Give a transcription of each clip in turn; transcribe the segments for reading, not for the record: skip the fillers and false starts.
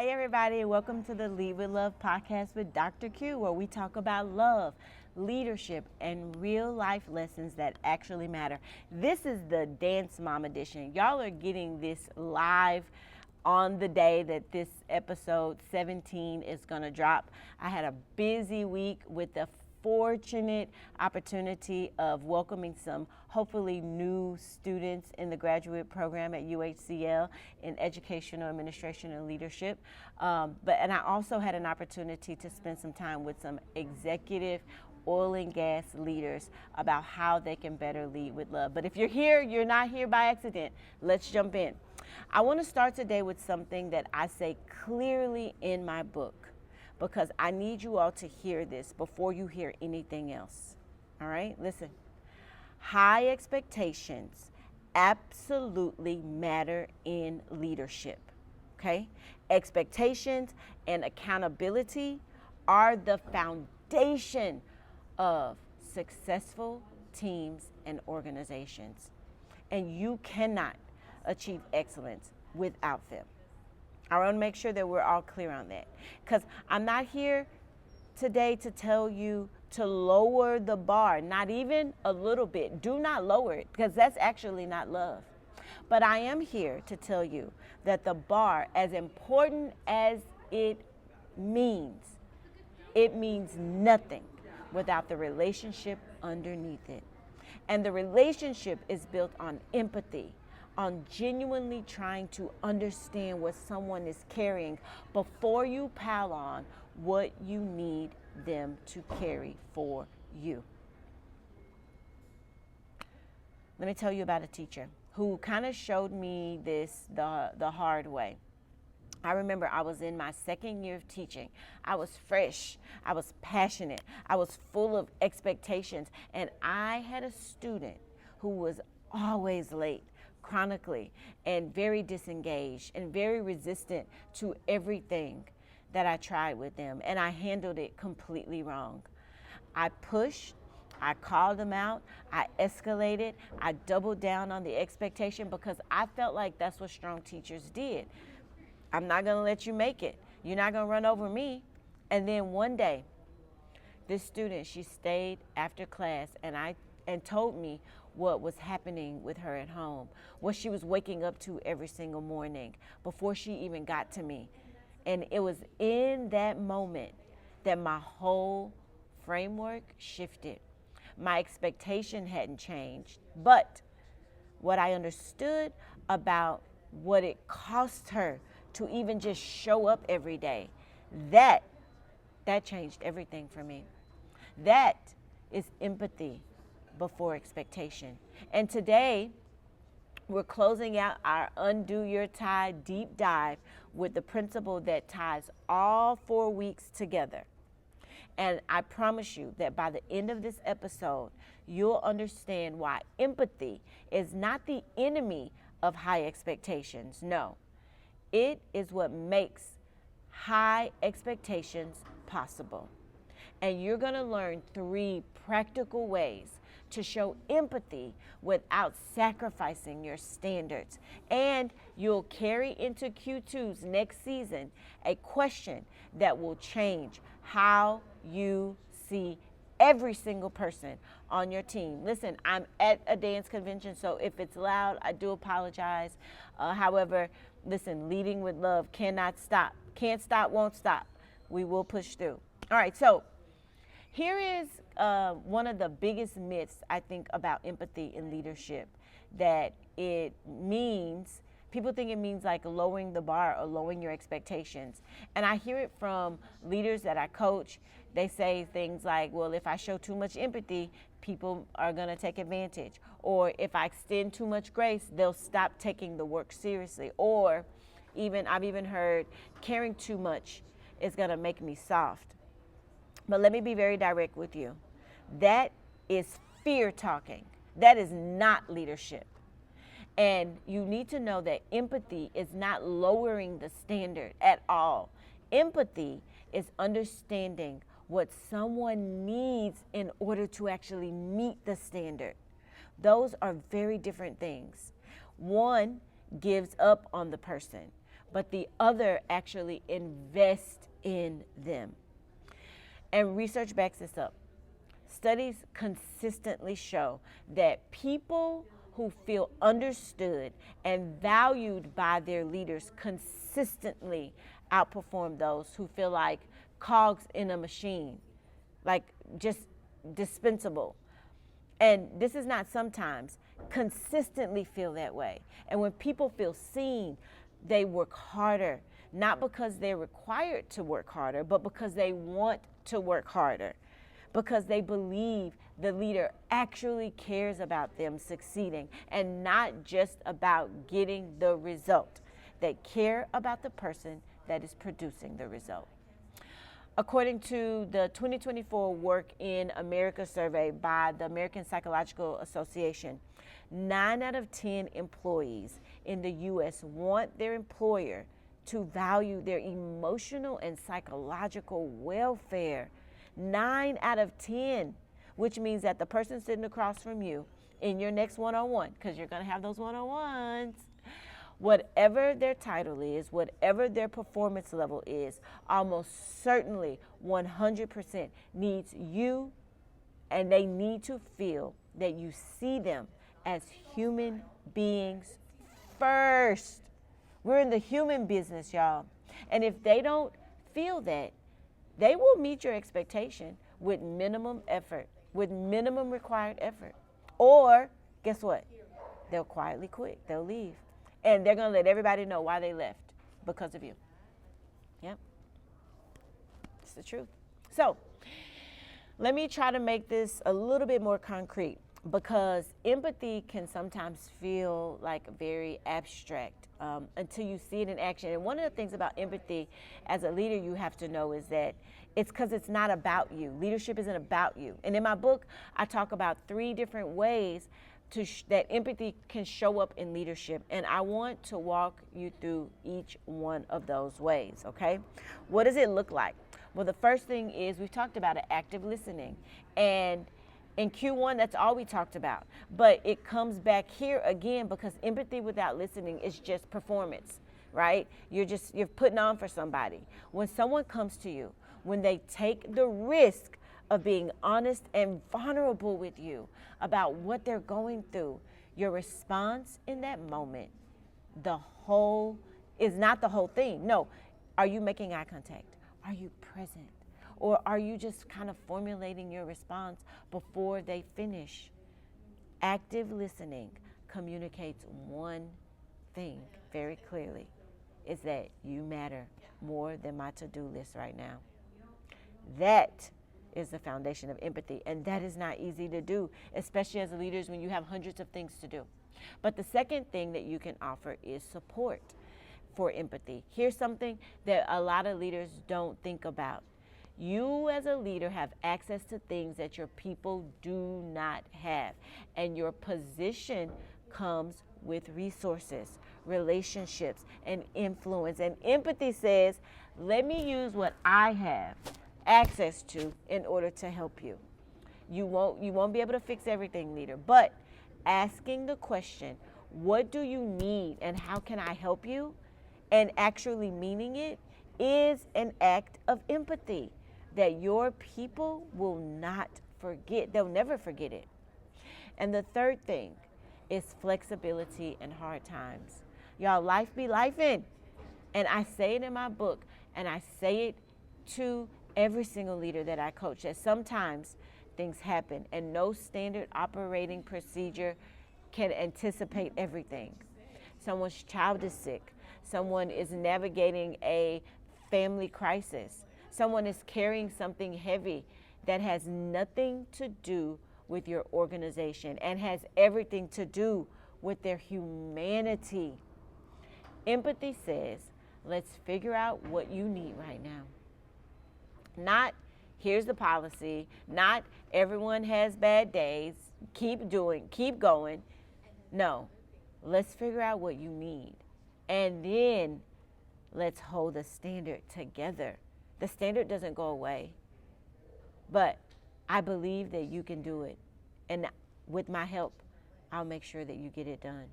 Hey everybody, welcome to the Lead with Love podcast with Dr. Q, where we talk about love, leadership, and real life lessons that actually matter. This is the Dance Mom edition. Y'all are getting this live on the day that this episode 17 is going to drop. I had a busy week with the fortunate opportunity of welcoming some hopefully new students in the graduate program at UHCL in educational administration and leadership. And I also had an opportunity to spend some time with some executive oil and gas leaders about how they can better lead with love. But if you're here, you're not here by accident. Let's jump in. I want to start today with something that I say clearly in my book, because I need you all to hear this before you hear anything else. All right, listen. High expectations absolutely matter in leadership, okay? Expectations and accountability are the foundation of successful teams and organizations. And you cannot achieve excellence without them. I want to make sure that we're all clear on that, because I'm not here today to tell you to lower the bar, not even a little bit. Do not lower it, because that's actually not love. But I am here to tell you that the bar, as important as it means nothing without the relationship underneath it. And the relationship is built on empathy, on genuinely trying to understand what someone is carrying before you pile on what you need them to carry for you. Let me tell you about a teacher who kind of showed me this the hard way. I remember I was in my second year of teaching. I was fresh, I was passionate, I was full of expectations, and I had a student who was always late, chronically, and very disengaged and very resistant to everything that I tried with them, and I handled it completely wrong. I pushed, I called them out, I escalated, I doubled down on the expectation because I felt like that's what strong teachers did. I'm not gonna let you make it. You're not gonna run over me. And then one day, this student, she stayed after class and told me what was happening with her at home, what she was waking up to every single morning before she even got to me. And it was in that moment that my whole framework shifted. My expectation hadn't changed, but what I understood about what it cost her to even just show up every day, that changed everything for me. That is empathy before expectation. And today, we're closing out our Undo Your Tie deep dive with the principle that ties all 4 weeks together. And I promise you that by the end of this episode, you'll understand why empathy is not the enemy of high expectations. No, it is what makes high expectations possible. And you're going to learn 3 practical ways to show empathy without sacrificing your standards. And you'll carry into Q2's next season a question that will change how you see every single person on your team. Listen, I'm at a dance convention, so if it's loud, I do apologize. However, listen, leading with love cannot stop. Can't stop, won't stop. We will push through. All right, so here is one of the biggest myths, I think, about empathy in leadership, that it means, people think it means like lowering the bar or lowering your expectations. And I hear it from leaders that I coach. They say things like, well, if I show too much empathy, people are going to take advantage. Or if I extend too much grace, they'll stop taking the work seriously. Or I've even heard caring too much is going to make me soft. But let me be very direct with you. That is fear talking. That is not leadership. And you need to know that empathy is not lowering the standard at all. Empathy is understanding what someone needs in order to actually meet the standard. Those are very different things. One gives up on the person, but the other actually invest in them. And research backs this up. Studies consistently show that people who feel understood and valued by their leaders consistently outperform those who feel like cogs in a machine, like just dispensable. And this is not sometimes, consistently feel that way. And when people feel seen, they work harder, not because they're required to work harder, but because they want to work harder, because they believe the leader actually cares about them succeeding and not just about getting the result. They care about the person that is producing the result. According to the 2024 Work in America survey by the American Psychological Association, 9 out of 10 employees in the U.S. want their employer to value their emotional and psychological welfare. 9 out of 10, which means that the person sitting across from you in your next one-on-one, because you're going to have those one-on-ones, whatever their title is, whatever their performance level is, almost certainly 100% needs you, and they need to feel that you see them as human beings first. We're in the human business, y'all. And if they don't feel that, they will meet your expectation with minimum effort, with minimum required effort. Or, guess what? They'll quietly quit. They'll leave. And they're going to let everybody know why they left, because of you. Yep. It's the truth. So, let me try to make this a little bit more concrete, because empathy can sometimes feel like very abstract until you see it in action. And one of the things about empathy as a leader you have to know is that it's because it's not about you. Leadership isn't about you. And in my book, I talk about 3 different ways that empathy can show up in leadership. And I want to walk you through each one of those ways, okay? What does it look like? Well, the first thing is we've talked about active listening. And in Q1, that's all we talked about. But it comes back here again because empathy without listening is just performance, right? You're putting on for somebody. When someone comes to you, when they take the risk of being honest and vulnerable with you about what they're going through, your response in that moment, is not the whole thing. No, are you making eye contact? Are you present? Or are you just kind of formulating your response before they finish? Active listening communicates one thing very clearly, is that you matter more than my to-do list right now. That is the foundation of empathy, and that is not easy to do, especially as leaders when you have hundreds of things to do. But the second thing that you can offer is support for empathy. Here's something that a lot of leaders don't think about. You as a leader have access to things that your people do not have, and your position comes with resources, relationships, and influence. And empathy says, let me use what I have access to in order to help you. You won't be able to fix everything, leader, but asking the question, what do you need and how can I help you, and actually meaning it, is an act of empathy that your people will not forget. They'll never forget it. And the third thing is flexibility in hard times. Y'all, life be lifing. And I say it in my book, and I say it to every single leader that I coach, that sometimes things happen and no standard operating procedure can anticipate everything. Someone's child is sick. Someone is navigating a family crisis. Someone is carrying something heavy that has nothing to do with your organization and has everything to do with their humanity. Empathy says, let's figure out what you need right now. Not, here's the policy, not everyone has bad days, keep going. No, let's figure out what you need. And then let's hold the standard together. The standard doesn't go away, but I believe that you can do it. And with my help, I'll make sure that you get it done.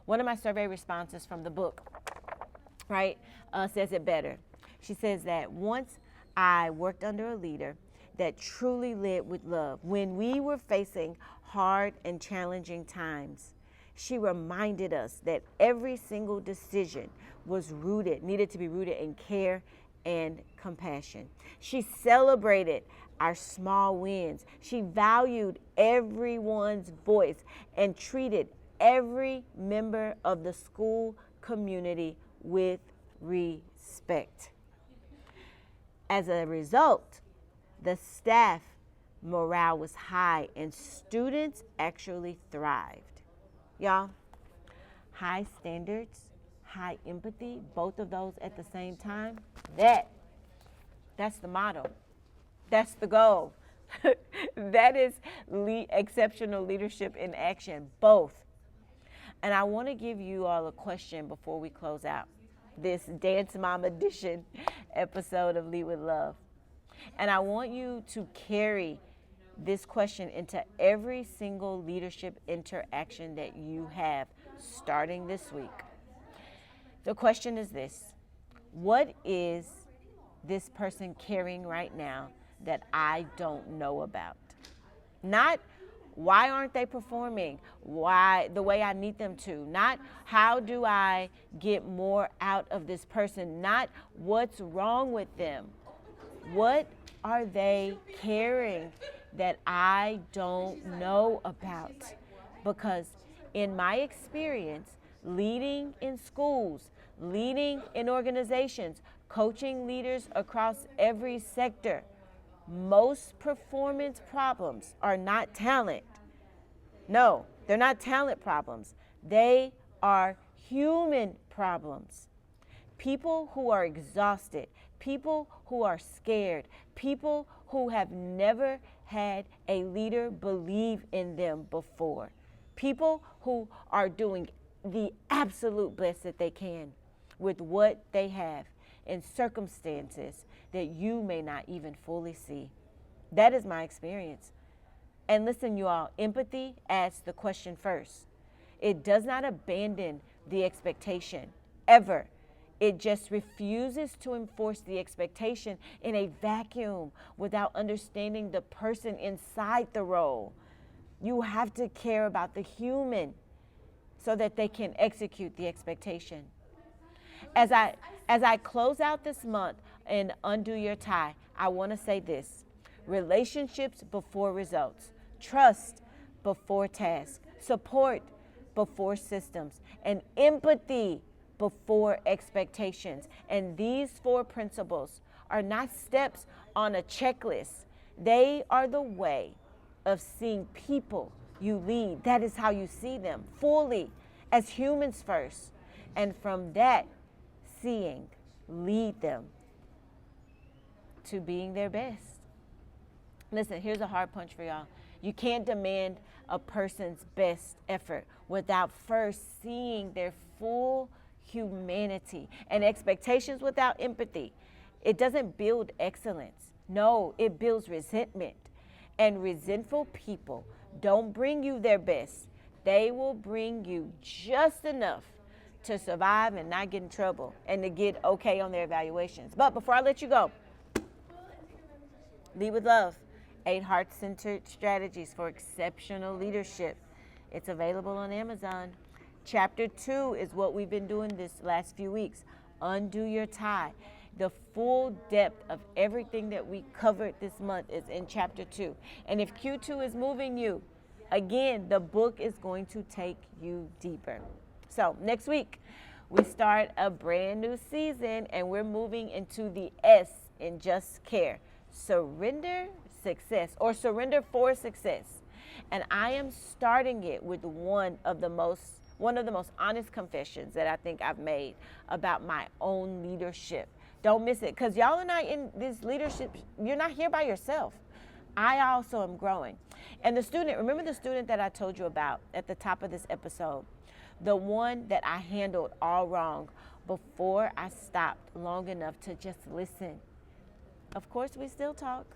One of my survey responses from the book right, says it better. She says that once I worked under a leader that truly led with love. When we were facing hard and challenging times, she reminded us that every single decision needed to be rooted in care and compassion. She celebrated our small wins. She valued everyone's voice and treated every member of the school community with respect. As a result, the staff morale was high and students actually thrived. Y'all, high standards, high empathy, both of those at the same time, that's the motto. That's the goal. That is exceptional leadership in action, both. And I want to give you all a question before we close out this Dance Mom Edition episode of Lead with Love. And I want you to carry this question into every single leadership interaction that you have starting this week. The question is this: what is this person carrying right now that I don't know about? Not why aren't they performing the way I need them to? Not how do I get more out of this person? Not what's wrong with them. What are they carrying that I don't know about? Because in my experience, leading in schools, leading in organizations, coaching leaders across every sector, most performance problems are not talent. No, they're not talent problems. They are human problems. People who are exhausted, people who are scared, people who have never had a leader believe in them before, people who are doing the absolute best that they can with what they have in circumstances that you may not even fully see. That is my experience. And listen, you all, empathy asks the question first. It does not abandon the expectation, ever. It just refuses to enforce the expectation in a vacuum without understanding the person inside the role. You have to care about the human so that they can execute the expectation. As I close out this month and undo your tie, I want to say this: relationships before results, trust before task, support before systems, and empathy before expectations. And these 4 principles are not steps on a checklist. They are the way of seeing people you lead. That is how you see them fully as humans first. And from that, lead them to being their best. Listen, here's a hard punch for y'all. You can't demand a person's best effort without first seeing their full humanity. And expectations without empathy, it doesn't build excellence. No, it builds resentment. And resentful people don't bring you their best. They will bring you just enough to survive and not get in trouble and to get okay on their evaluations. But before I let you go, Lead with Love, 8 heart-centered strategies for exceptional leadership. It's available on Amazon. Chapter 2 is what we've been doing this last few weeks. Undo your tie. The full depth of everything that we covered this month is in chapter 2. And if Q2 is moving you, again, the book is going to take you deeper. So next week, we start a brand new season, and we're moving into the S in Just Care. Surrender success, or surrender for success. And I am starting it with one of the most honest confessions that I think I've made about my own leadership. Don't miss it, because y'all are not in this leadership. You're not here by yourself. I also am growing. And remember the student that I told you about at the top of this episode? The one that I handled all wrong before I stopped long enough to just listen. Of course, we still talk.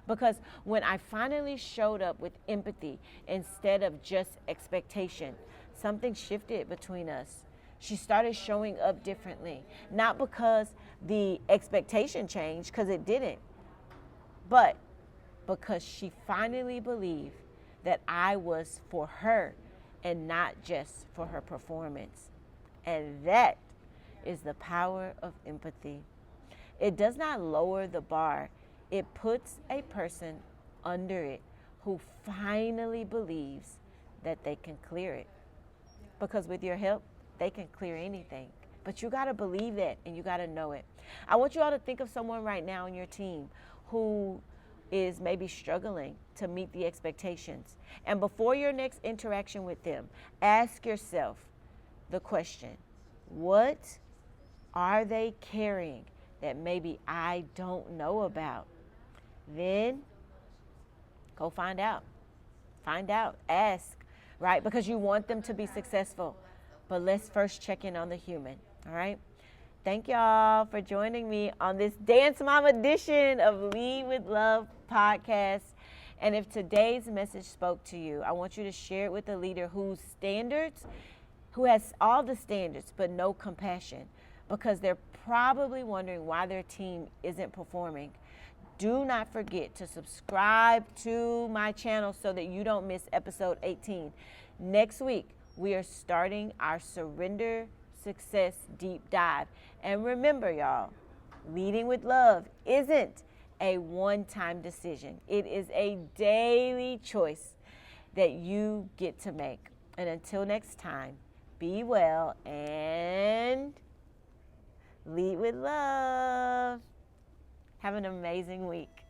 Because when I finally showed up with empathy instead of just expectation, something shifted between us. She started showing up differently. Not because the expectation changed, because it didn't, but because she finally believed that I was for her and not just for her performance. And that is the power of empathy. It does not lower the bar, it puts a person under it who finally believes that they can clear it. Because with your help, they can clear anything. But you got to believe that and you got to know it. I want you all to think of someone right now on your team who is maybe struggling to meet the expectations. And before your next interaction with them, ask yourself the question, what are they carrying that maybe I don't know about? Then go find out. Find out. Ask, right? Because you want them to be successful. But let's first check in on the human, all right? Thank y'all for joining me on this Dance Mom edition of Lead with Love podcast. And if today's message spoke to you, I want you to share it with a leader who has all the standards but no compassion, because they're probably wondering why their team isn't performing. Do not forget to subscribe to my channel so that you don't miss episode 18. Next week, we are starting our Surrender Success Deep Dive. And remember, y'all, leading with love isn't a one-time decision. It is a daily choice that you get to make. And until next time, be well and lead with love. Have an amazing week.